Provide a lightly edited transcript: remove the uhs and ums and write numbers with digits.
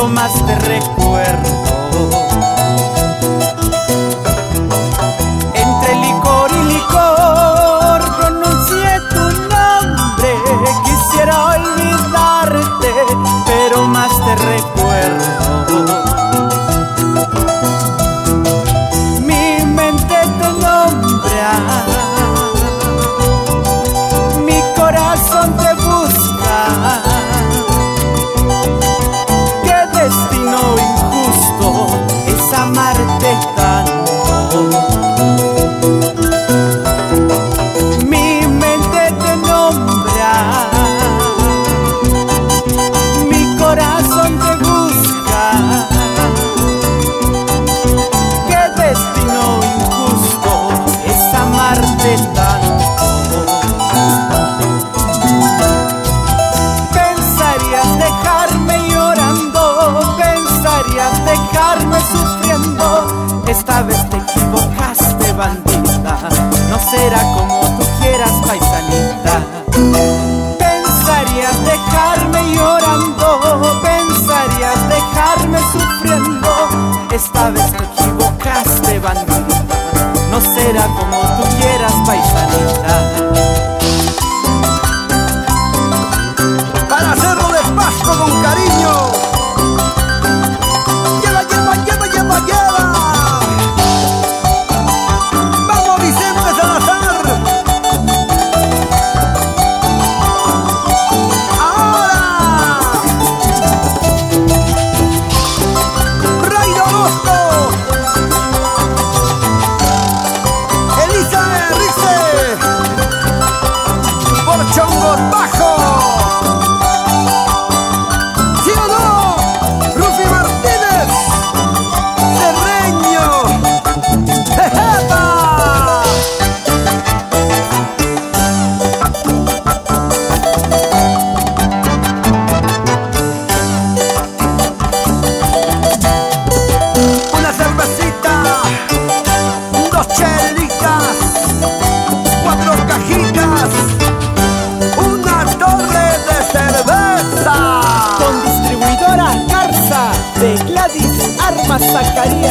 más te recuerdo. Entre licor y licor pronuncié tu nombre. Quisiera olvidarte, pero más te recuerdo. Mi mente te nombra, mi corazón te busca. Qué destino injusto es amarte tanto. Mi mente te nombra, mi corazón te busca. Qué destino injusto es amarte tanto. Pensarías dejarme llorando, pensarías dejarme sufriendo. Esta vez te equivocaste, bandita, no será como tú quieras, paisanita. Pensarías dejarme llorando, pensarías dejarme sufriendo. Esta vez te equivocaste, bandita, no será como tú quieras, paisanita. Para hacerlo de Pasco con cariño. Lleva, lleva, lleva, lleva, lleva. Vamos, Vicente Salazar. Ahora. Ray Orozco. Elisa Rice. Por Chongos Bajo. ¿Sí o no? Rufi Martínez. Cerreño. ¡Jejepa! Una cervecita, dos chelitas, 4 cajitas, una torre de cerveza. Con distribuidora Garza de Gladys Armas Zacarías.